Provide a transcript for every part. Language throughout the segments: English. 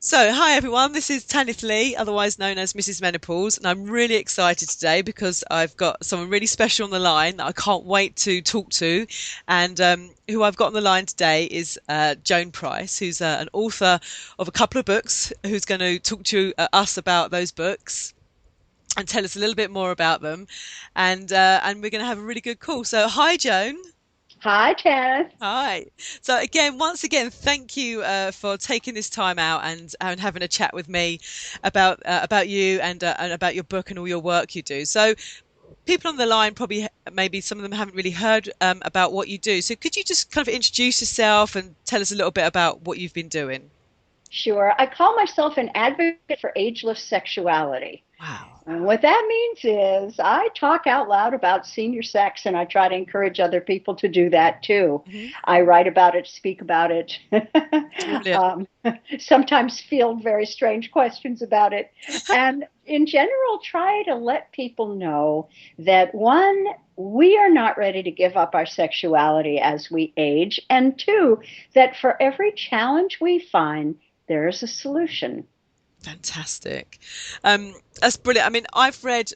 So, hi everyone, this is Tanith Lee, otherwise known as Mrs. Menopause, and I'm really excited today because I've got someone really special on the line that I can't wait to talk to. And who I've got on the line today is Joan Price, who's an author of a couple of books, who's going to talk to us about those books and tell us a little bit more about them. And we're going to have a really good call. So, hi, Joan. Hi, Janice. Hi. So again, once again, thank you for taking this time out and having a chat with me about you and about your book and all your work you do. So people on the line probably maybe some of them haven't really heard about what you do. So could you just kind of introduce yourself and tell us a little bit about what you've been doing? Sure. I call myself an advocate for ageless sexuality. Wow. And what that means is I talk out loud about senior sex and I try to encourage other people to do that too. Hmm. I write about it, speak about it, Brilliant. um, sometimes field very strange questions about it. And in general, try to let people know that one, we are not ready to give up our sexuality as we age. And two, that for every challenge we find, there is a solution. Fantastic. That's brilliant. I mean, I've read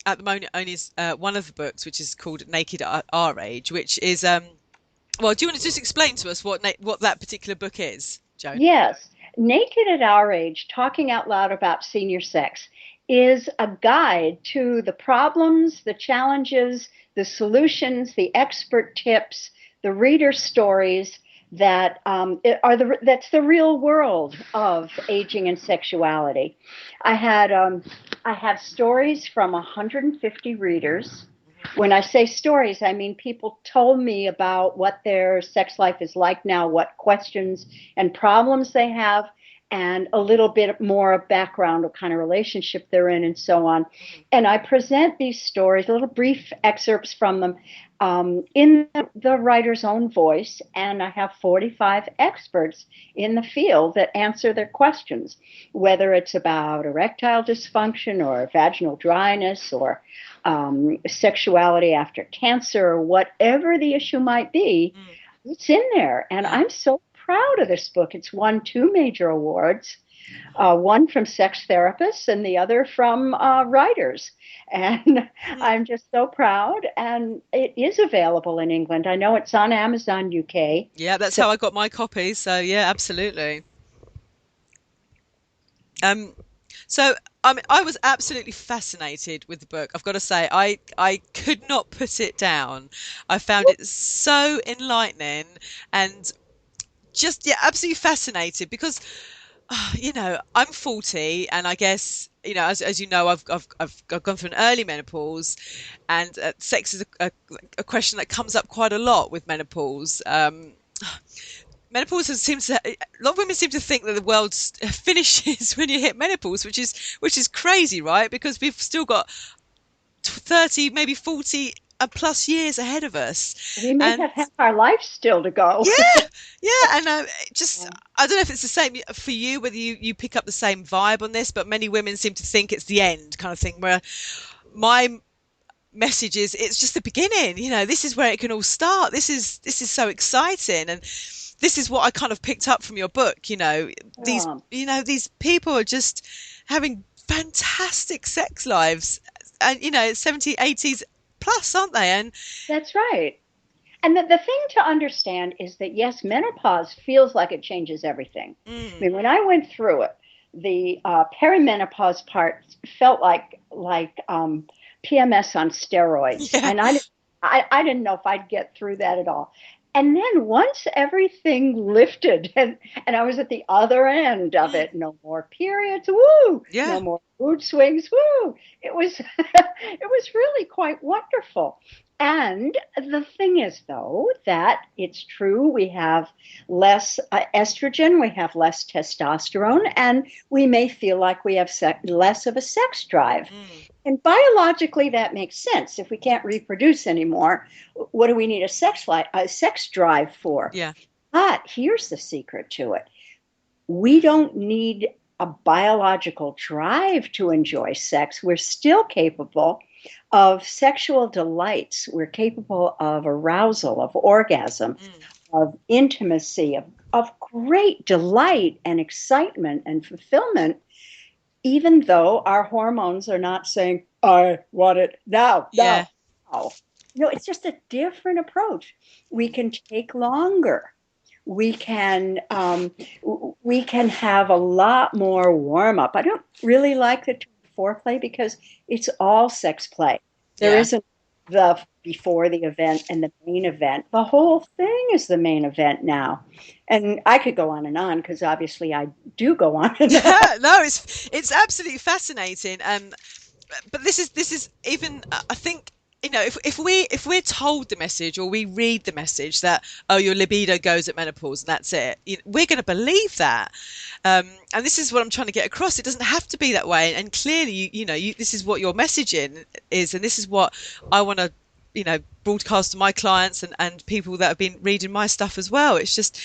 at the moment only one of the books, which is called Naked at Our Age, which is well, do you want to just explain to us what that particular book is, Joan? Yes, Naked at Our Age, Talking Out Loud About Senior Sex is a guide to the problems, the challenges, the solutions, the expert tips, the reader stories that that's the real world of aging and sexuality. I had I have stories from 150 readers. When I say stories, I mean people told me about what their sex life is like now, what questions and problems they have, and a little bit more of background, what kind of relationship they're in, and so on. Mhm. And I present these stories, little brief excerpts from them, in the writer's own voice. And I have 45 experts in the field that answer their questions, whether it's about erectile dysfunction or vaginal dryness or sexuality after cancer or whatever the issue might be. Mm. It's in there. And Yeah. I'm so proud of this book. It's won two major awards, one from sex therapists and the other from writers. And Mm. I'm just so proud. And it is available in England. I know it's on Amazon UK. Yeah, that's So how I got my copy. So yeah, absolutely. Um, so I mean, I was absolutely fascinated with the book. I've got to say, I could not put it down. I found it so enlightening and just yeah, absolutely fascinated because I'm 40, and I guess as you know, I've gone through an early menopause, and sex is a question that comes up quite a lot with menopause. Menopause seems to a lot of women seem to think that the world finishes when you hit menopause, which is crazy, right? Because we've still got 30, maybe 40 plus years ahead of us, we may and have half our life still to go. yeah, yeah, and just I don't know if it's the same for you, whether you pick up the same vibe on this, but many women seem to think it's the end kind of thing. Where my message is, it's just the beginning. This is where it can all start. This is so exciting, and this is what I kind of picked up from your book. These Um, these people are just having fantastic sex lives, and 70s, 80s plus, aren't they? And that's right. And the thing to understand is that, yes, menopause feels like it changes everything. I mm, mean, when I went through it, the perimenopause part felt like PMS on steroids. yeah, And I didn't know if I'd get through that at all. And then once everything lifted and I was at the other end of mm, it, no more periods, woo, yeah. no more mood swings, woo. It was it was really quite wonderful. And the thing is, though, that it's true we have less estrogen, we have less testosterone, and we may feel like we have less of a sex drive. Mm, And biologically, that makes sense. If we can't reproduce anymore, what do we need a sex drive for? yeah. But here's the secret to it: we don't need a biological drive to enjoy sex. We're still capable of sexual delights. We're capable of arousal, of orgasm, Mm, of intimacy, of of great delight and excitement and fulfillment, even though our hormones are not saying, I want it now, Yeah. now, now. It's just a different approach. We can take longer. We can we can have a lot more warm up. I don't really like the term foreplay because it's all sex play. There Yeah. isn't the before the event and the main event. The whole thing is the main event now. And I could go on because obviously I do go on and on. No, it's absolutely fascinating. But this is even I think if we're told the message or we read the message that oh your libido goes at menopause and that's it, we're going to believe that. And this is what I'm trying to get across. It doesn't have to be that way. And clearly, this is what your messaging is, and this is what I want to broadcast to my clients and people that have been reading my stuff as well. It's just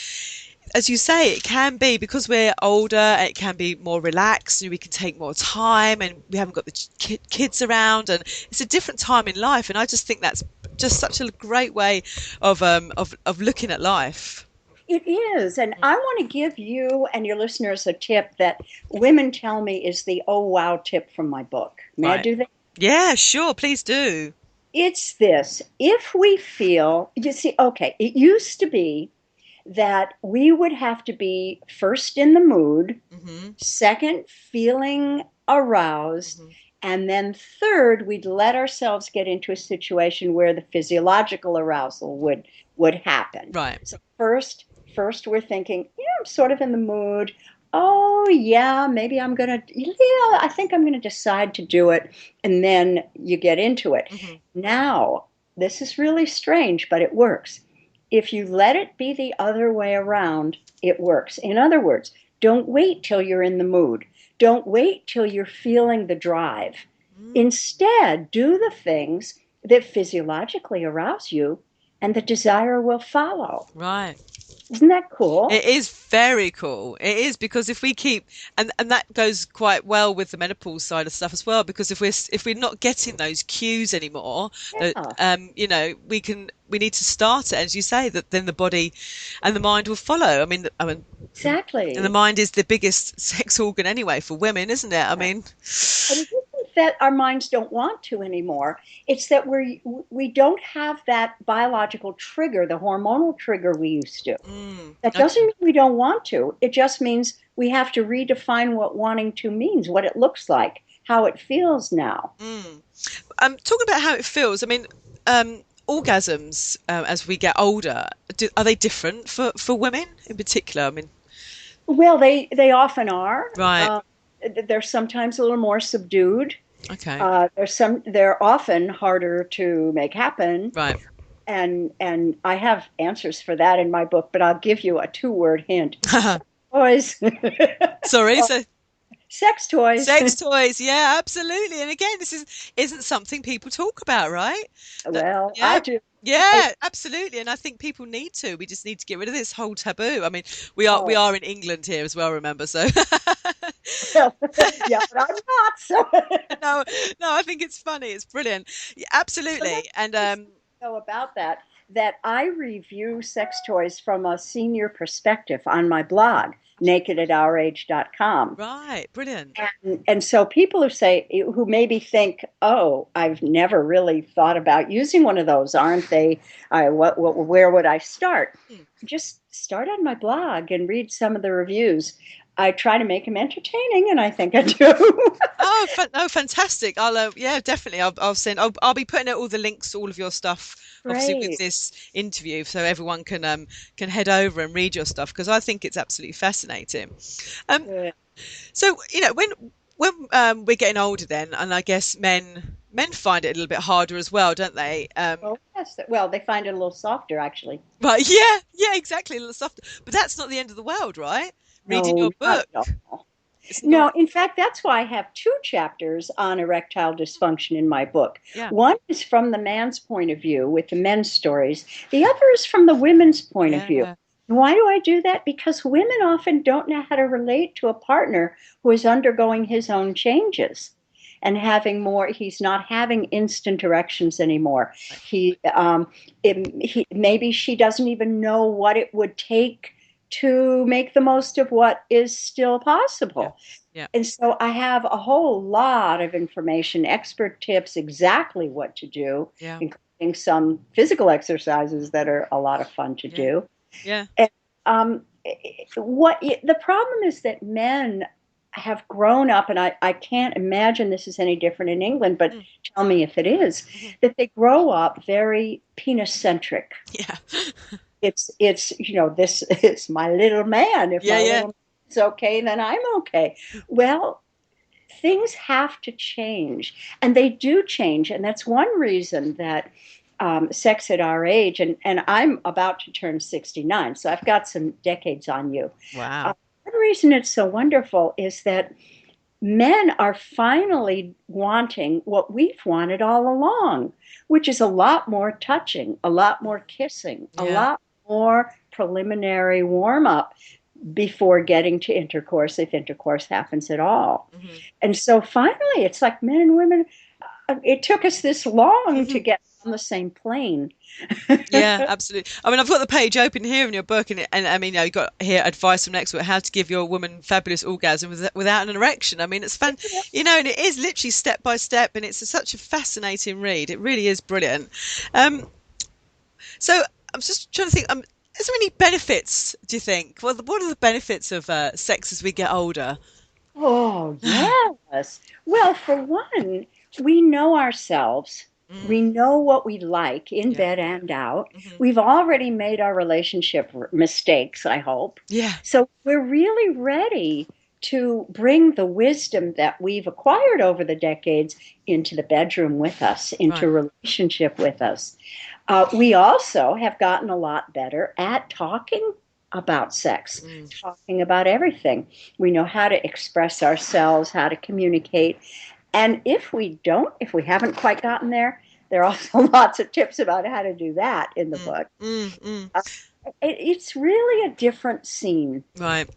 as you say, it can be because we're older, it can be more relaxed and we can take more time and we haven't got the kids around and it's a different time in life. And I just think that's just such a great way of looking at life. It is. And I want to give you and your listeners a tip that women tell me is the oh wow tip from my book. May I Right. do that? Yeah, sure. Please do. It's this. If we feel, you see, okay, it used to be that we would have to be first in the mood, Hmm. second, feeling aroused, Hmm. and then third, we'd let ourselves get into a situation where the physiological arousal would happen. Right. So first we're thinking, yeah, I'm sort of in the mood. Oh yeah, maybe I think I'm gonna decide to do it. And then you get into it. Hmm. Now, this is really strange, but it works. If you let it be the other way around, it works. In other words, don't wait till you're in the mood. Don't wait till you're feeling the drive. Mm. Instead, do the things that physiologically arouse you, and the desire will follow. Right. Isn't that cool? It is very cool. It is because if we keep and that goes quite well with the menopause side of stuff as well. Because if we're not getting those cues anymore, that Yeah, we need to start it as you say that then the body and the mind will follow. And the exactly. mind is the biggest sex organ anyway for women, isn't it? And it isn't that our minds don't want to anymore. It's that we don't have that biological trigger, the hormonal trigger we used to. That doesn't Okay. mean we don't want to. It just means we have to redefine what wanting to means, what it looks like, how it feels now. Mm. Talking about how it feels. Orgasms as we get older, are they different for women in particular? Well, they often are. Right. They're sometimes a little more subdued. Okay. They're often harder to make happen. Right. And I have answers for that in my book, but I'll give you a two-word hint. Toys. Sorry. So Sex toys. sex toys. Yeah, absolutely. And again, this isn't something people talk about, right? That, Well, I yeah. do. I, Yeah, absolutely. And I think people need to. We just need to get rid of this whole taboo. We oh, are in England here as well, remember? So well, yeah, but I'm not. So, no, no, I think it's funny. It's brilliant. Yeah, so absolutely. that's And interesting though about that I review sex toys from a senior perspective on my blog, nakedatourage.com. right, brilliant. And so people who maybe think, oh, I've never really thought about using one of those, aren't they? Where would I start? Hmm. Just start on my blog and read some of the reviews. I try to make them entertaining, and I think I do. Oh, no, fantastic! Yeah, definitely. I'll send. I'll be putting out all the links to all of your stuff, obviously with Great. this interview, so everyone can head over and read your stuff because I think it's absolutely fascinating. Um, Good. so when we're getting older, then, and I guess men find it a little bit harder as well, don't they? Oh, yes. Well, they find it a little softer, actually. But yeah, yeah, exactly, a little softer. But that's not the end of the world, right? Reading No, your not book, at all. it's not. No, in fact, that's why I have two chapters on erectile dysfunction in my book. Yeah, One is from the man's point of view with the men's stories, the other is from the women's point of view. yeah. Why do I do that? Because women often don't know how to relate to a partner who is undergoing his own changes and he's not having instant erections anymore. Right. Maybe she doesn't even know what it would take to make the most of what is still Yeah. possible. Yeah. And so I have a whole lot of information, expert tips, exactly what to do, Yeah. including some physical exercises that are a lot of fun to Yeah. do. Yeah. And what the problem is that men have grown up, and I can't imagine this is any different in England, but Mm. tell me if it is, Mhm. that they grow up very penis centric. Yeah. It's this is my little man. If Yeah. my Yeah. little man's okay, then I'm okay. Well, things have to change, and they do change, and that's one reason that sex at our age, and I'm about to turn 69, so I've got some decades on you. Wow. One reason it's so wonderful is that men are finally wanting what we've wanted all along, which is a lot more touching, a lot more kissing, a Yeah. lot more preliminary warm up before getting to intercourse, if intercourse happens at all. Hmm. And so finally, it's like men and women, it took us this long to get on the same plane. Yeah, absolutely. I mean, I've got the page open here in your book, and I mean, you know, you've got here advice from an expert how to give your woman fabulous orgasm without an erection. I mean, it's fun, you know, and it is literally step by step, and it's such a fascinating read. It really is brilliant. Um, so I'm just trying to think. Is there any benefits? Do you think? Well, what are the benefits of sex as we get older? Oh, yes. Well, for one, we know ourselves. We Mm, know what we like in yeah. bed and out. Hmm. We've already made our relationship mistakes, I hope. Yeah. So we're really ready to bring the wisdom that we've acquired over the decades into the bedroom with us, into Right. relationship with us. We also have gotten a lot better at talking about sex, Mm, talking about everything. We know how to express ourselves, how to communicate. And if we haven't quite gotten there, there are also lots of tips about how to do that in the mm, book. mm, mm. Uh, it's really a different scene. Right.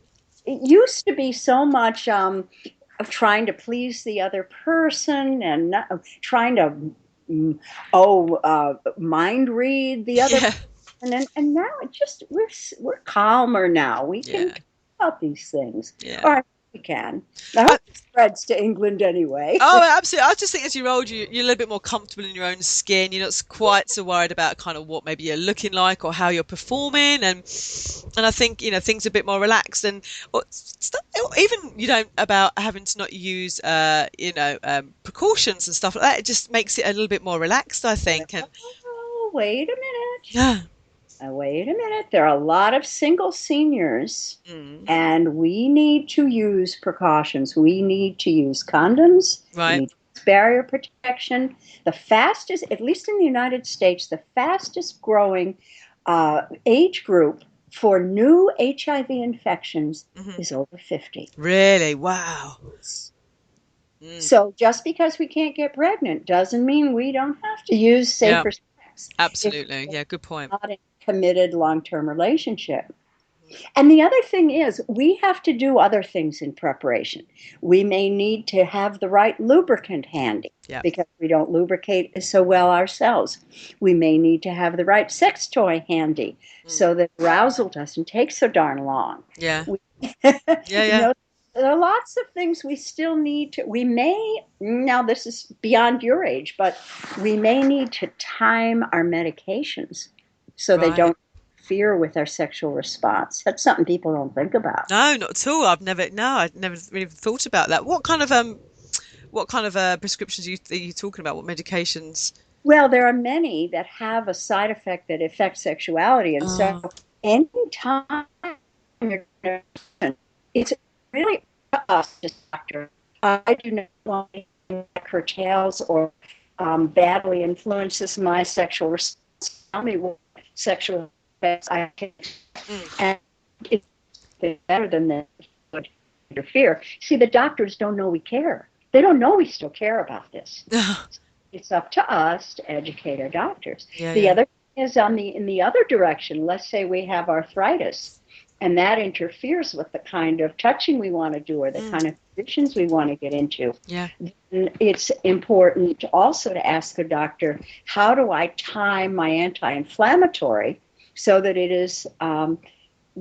It used to be so much of trying to please the other person and trying to mind read the other Yeah. person, and now it just we're calmer now. We can Yeah. talk about these things, Yeah. or we can. I hope it spreads to England anyway. Oh, absolutely. I just think as you're older, you're a little bit more comfortable in your own skin. You're not quite so worried about kind of what maybe you're looking like or how you're performing, and I think you know things are a bit more relaxed and even you know about having to not use precautions and stuff like that. It just makes it a little bit more relaxed, I think. And Oh, wait a minute. yeah, Wait a minute. There are a lot of single seniors, mm, and we need to use precautions. We need to use condoms. We right. need to use barrier protection. The fastest, at least in the United States, the fastest growing age group for new HIV infections Hmm. is over 50. Really? Wow. Mm, So just because we can't get pregnant doesn't mean we don't have to use yeah, safer sex if absolutely. we're Yeah, good point. not in a committed long-term relationship. And the other thing is, we have to do other things in preparation. We may need to have the right lubricant handy Yeah. because we don't lubricate so well ourselves. We may need to have the right sex toy handy Mm, so that arousal doesn't take so darn long. yeah. We, Yeah. you Yeah. know, there are lots of things we still need to, we may, now this is beyond your age, but we may need to time our medications so they Right. don't interfere with our sexual response. That's something people don't think about. No, not at all. I'd never really thought about that. What kind of prescriptions are you talking about? What medications? Well, there are many that have a side effect that affects sexuality. And so Oh, anytime you're, it's really up to us as doctor. I do not want to curtails or badly influences my sexual response. Tell me what sexual effects I can, mm. and it's better than that would interfere. See, the doctors don't know we care. They don't know we still care about this. It's up to us to educate our doctors. Yeah, The yeah. other thing is on the in the other direction. Let's say we have arthritis, and that interferes with the kind of touching we want to do or the Mm, kind of positions we want to get into. yeah. Then it's important also to ask the doctor, how do I time my anti-inflammatory so that it is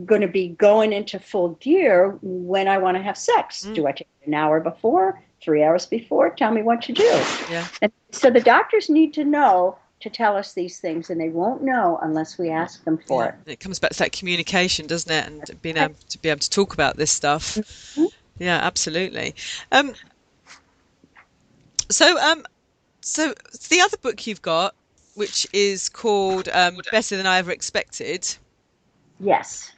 going to be going into full gear when I want to have sex. Mm, Do I take it an hour before, 3 hours before? Tell me what to do. yeah. And so the doctors need to know to tell us these things, and they won't know unless we ask them for Yeah. it. It comes back to that communication, doesn't it? And being able to talk about this stuff. Mhm. Yeah, absolutely. Um, so so the other book you've got, which is called Better Than I Ever Expected. Yes.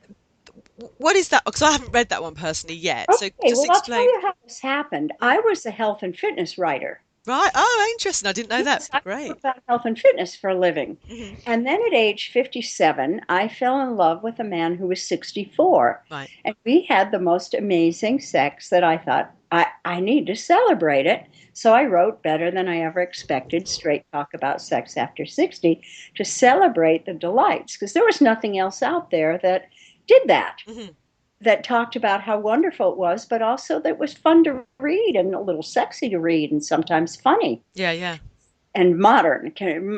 What is that? Because I haven't read that one personally yet. So Okay, just well, I'll tell explain. you how this happened. Mm. I was a health and fitness writer. Right. Oh, interesting. I didn't know that. Yes, I wrote Great. about health and fitness for a living. Hmm. And then at age 57, I fell in love with a man who was 64. Right. And we had the most amazing sex that I thought, I need to celebrate it. So I wrote Better Than I Ever Expected, Straight Talk About Sex After 60, to celebrate the delights, because there was nothing else out there that did that, Hmm. that talked about how wonderful it was, but also that was fun to read and a little sexy to read and sometimes funny Yeah. Yeah. and modern,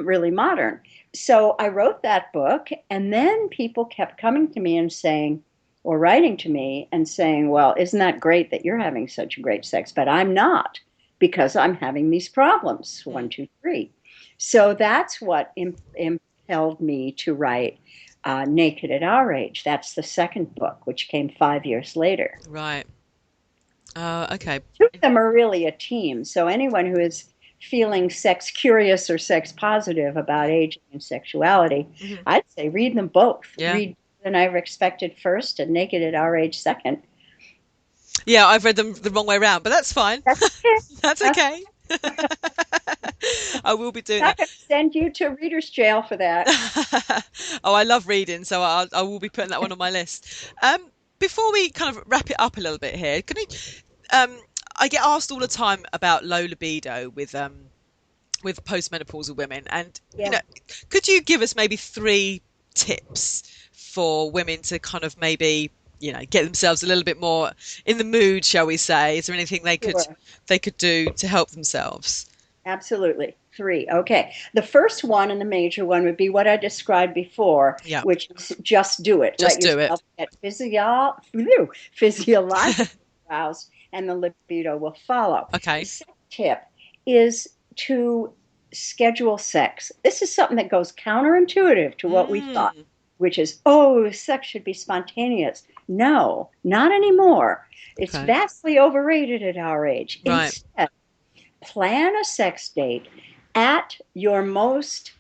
really modern. So I wrote that book, and then people kept coming to me and saying, or writing to me and saying, well, isn't that great that you're having such great sex? But I'm not, because I'm having these problems. One, Mm. two, three. So that's what impelled me to write Naked at Our Age. That's the second book, which came 5 years later. Right. Okay. Two of them are really a team. So anyone who is feeling sex curious or sex positive about aging and sexuality, Hmm. I'd say read them both. Yeah. Read Than I Ever Expected first and Naked at Our Age second. Yeah. I've read them the wrong way around, but that's fine. That's okay. That's That's okay. I will be doing not that. going to send you to reader's jail for that. Oh, I love reading, so I will be putting that one on my list. Before we kind of wrap it up a little bit here, can we? Um, I get asked all the time about low libido with postmenopausal women, and Yeah. could you give us maybe three tips for women to kind of maybe get themselves a little bit more in the mood, shall we say? Is there anything Sure. they could do to help themselves? Absolutely. Three. Okay. The first one and the major one would be what I described before, Yeah, which is just do it. Let just do it. yourself get physiologically aroused, and the libido will follow. The Okay. second tip is to schedule sex. This is something that goes counterintuitive to what we thought, Mm, which is, oh, sex should be spontaneous. No, not anymore. It's okay. vastly overrated at our age. Right. Instead, plan a sex date at your most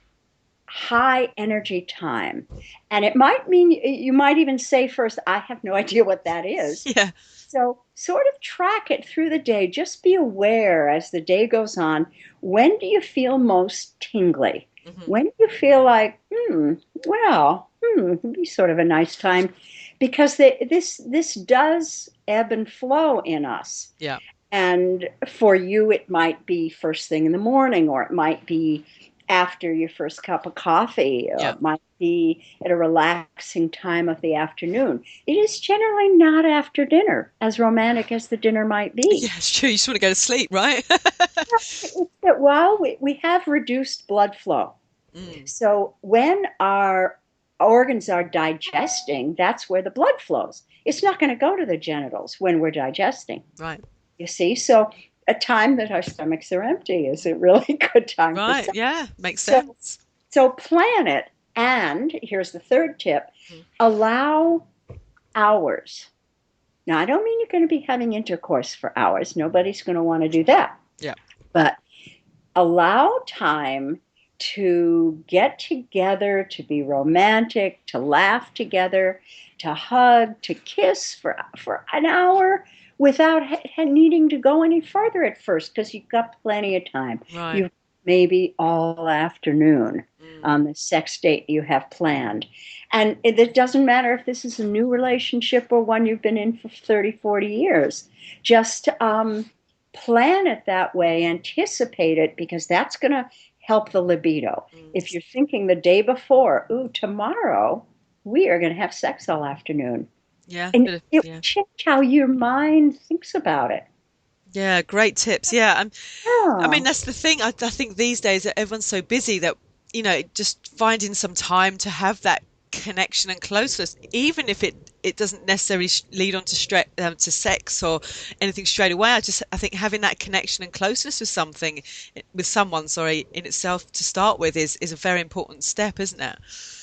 high energy time. And it might mean you might even say first, I have no idea what that is. Yeah. So, sort of track it through the day. Just be aware as the day goes on. When do you feel most tingly? Hmm. When do you feel like, it'd be sort of a nice time? Because this does ebb and flow in us. Yeah. And for you, it might be first thing in the morning, or it might be after your first cup of coffee, or Yeah. it might be at a relaxing time of the afternoon. It is generally not after dinner, as romantic as the dinner might Yeah, be. it's true. You just want to go to sleep, right? It's that while we have reduced blood flow, Mm, so when our organs are digesting, that's where the blood flows. It's not going to go to the genitals when we're digesting. right. You see, so a time that our stomachs are empty is a really good time for Right. sex. Yeah. Makes So, sense. so plan it. And here's the third tip: Mm, allow hours. Now, I don't mean you're going to be having intercourse for hours. Nobody's going to want to do that. yeah. But allow time to get together, to be romantic, to laugh together, to hug, to kiss for an hour without needing to go any further at first because you've got plenty of time. Right. You've maybe all afternoon Mm, on the sex date you have planned. And it doesn't matter if this is a new relationship or one you've been in for 30, 40 years. Just plan it that way, anticipate it, because that's going to help the libido. If mm. you're thinking the day before, ooh, tomorrow we are going to have sex all afternoon, Yeah. and Bit of, it will yeah. change how your mind thinks about it. Yeah. Great tips. Yeah. I Yeah, mean, that's the thing. I think these days that everyone's so busy that, just finding some time to have that connection and closeness, even if it it doesn't necessarily lead on to to sex or anything straight away. I think having that connection and closeness with someone, sorry, in itself to start with is a very important step, isn't it?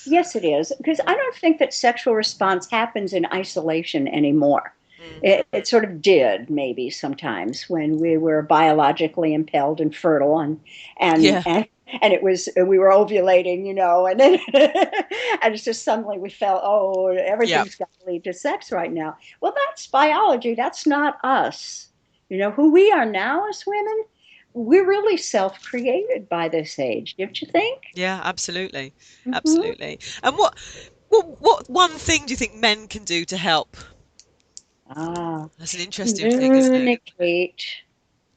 Yes, it is. Because I don't think that sexual response happens in isolation anymore. Mm. It sort of did maybe sometimes when we were biologically impelled and fertile and Yeah, and and it was we were ovulating, and then and it's just suddenly we felt, oh, yeah, everything's got to lead to sex right now. Well, that's biology. That's not us. Who we are now as women, we're really self-created by this age, don't you think? yeah, absolutely, Hmm. absolutely. And what one thing do you think men can do to help? Ah, That's an interesting thing, isn't it? communicate.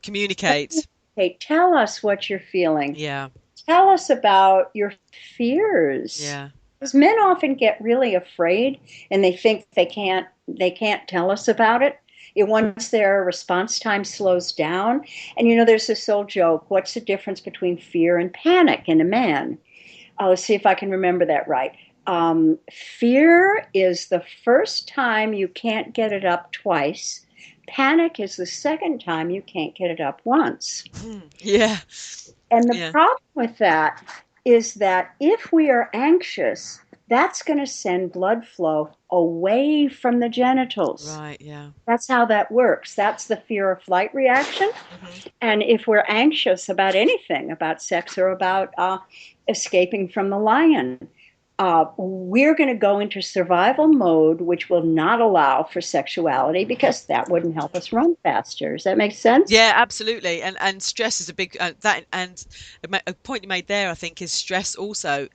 Communicate. Communicate. Tell us what you're feeling. Yeah, Tell us about your fears. yeah. Because men often get really afraid and they think they can't tell us about it. Once their response time slows down. And there's this old joke, what's the difference between fear and panic in a man? Let's see if I can remember that right. Fear is the first time you can't get it up twice. Panic is the second time you can't get it up once. Yeah, And the yeah. problem with that is that if we are anxious, that's going to send blood flow away from the genitals. Right, yeah. That's how that works. That's the fear or flight reaction. Hmm. And if we're anxious about anything, about sex or about escaping from the lion, we're going to go into survival mode, which will not allow for sexuality because that wouldn't help us run faster. Does that make sense? Yeah, absolutely. And stress is a big that and a point you made there, I think, is stress also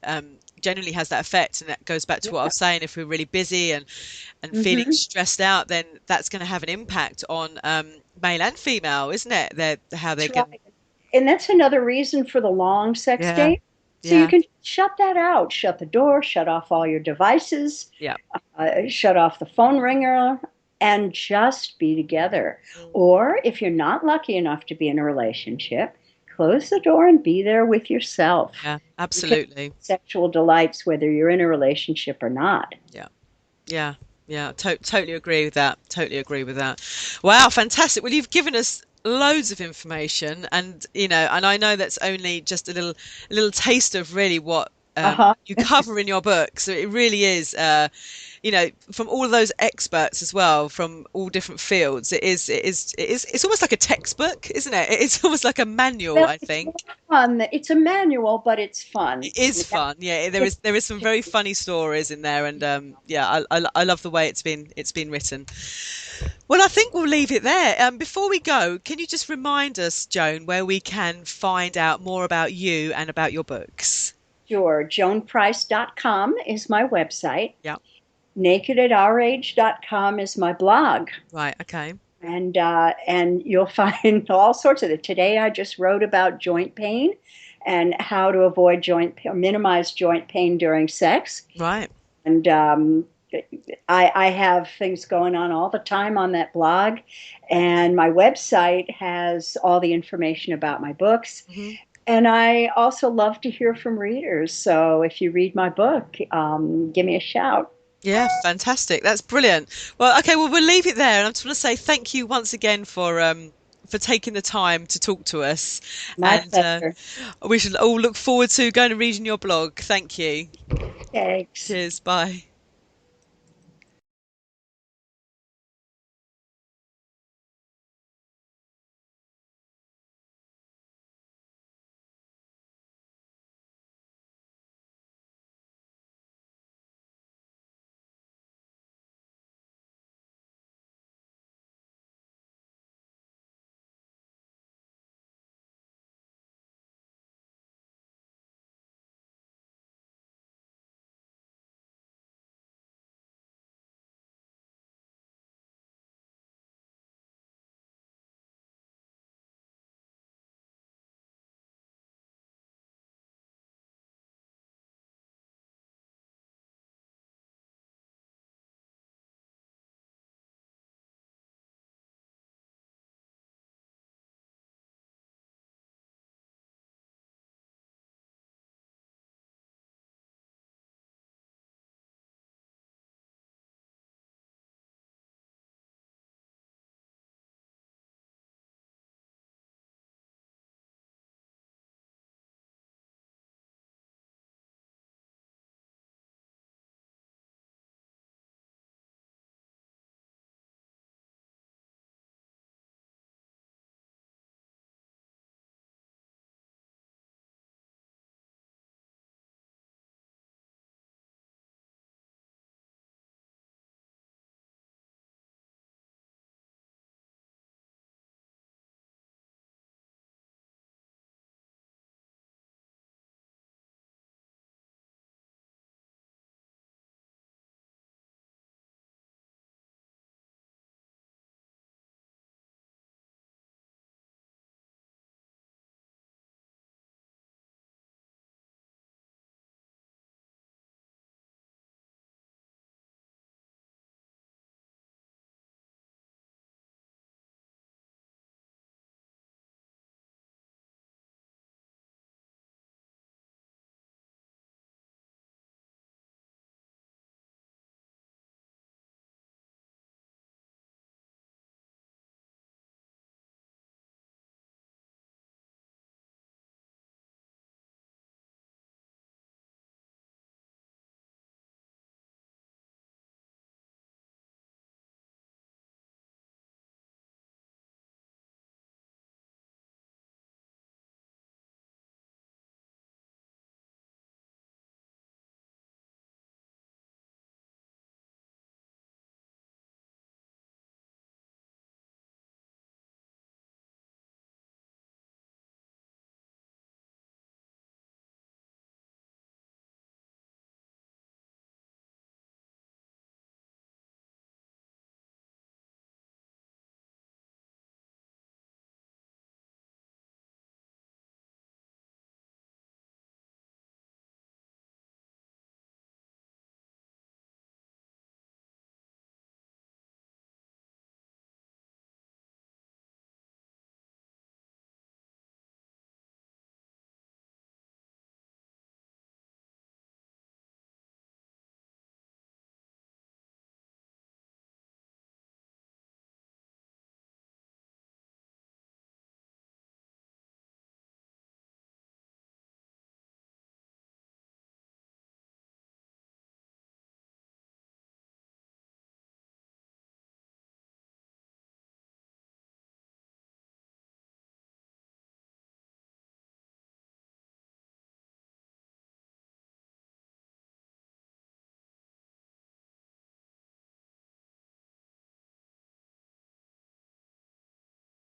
generally has that effect, and that goes back to what I Yeah. was saying. If we're really busy and feeling Hmm. stressed out, then that's going to have an impact on male and female, isn't it? How they That's can. right. And that's another reason for the long sex Yeah, day. So you yeah, can shut that out, shut the door, shut off all your devices, yeah. shut off the phone ringer, and just be together. Mm. Or if you're not lucky enough to be in a relationship, close the door and be there with yourself. Yeah, You can absolutely. have sexual delights whether you're in a relationship or not. Yeah. Yeah, yeah, totally agree with that. Totally agree with that. Wow, fantastic. Well, you've given us loads of information, and and I know that's only just a little taste of really what Uh-huh. you cover in your book. So it really is, from all of those experts as well, from all different fields. It's almost like a textbook, isn't it? It's almost like a manual, Well, I it's more think. fun. It's a manual, but it's fun. It is fun. Yeah, It's there is some very funny stories in there, and yeah, I love the way it's been written. Well, I think we'll leave it there. Before we go, can you just remind us, Joan, where we can find out more about you and about your books? sure. JoanPrice.com is my website. Yeah. NakedAtOurAge.com is my blog. Right. Okay. And you'll find all sorts of it. Today I just wrote about joint pain and how to avoid minimize joint pain during sex. Right. And I have things going on all the time on that blog. And my website has all the information about my books. Hmm. And I also love to hear from readers. So if you read my book, give me a shout. Yeah. Fantastic. That's brilliant. Well, okay. Well, we'll leave it there, and I just want to say thank you once again for taking the time to talk to us, My and pleasure. we should all look forward to going to reading your blog. Thank you. Thanks. Cheers. Bye.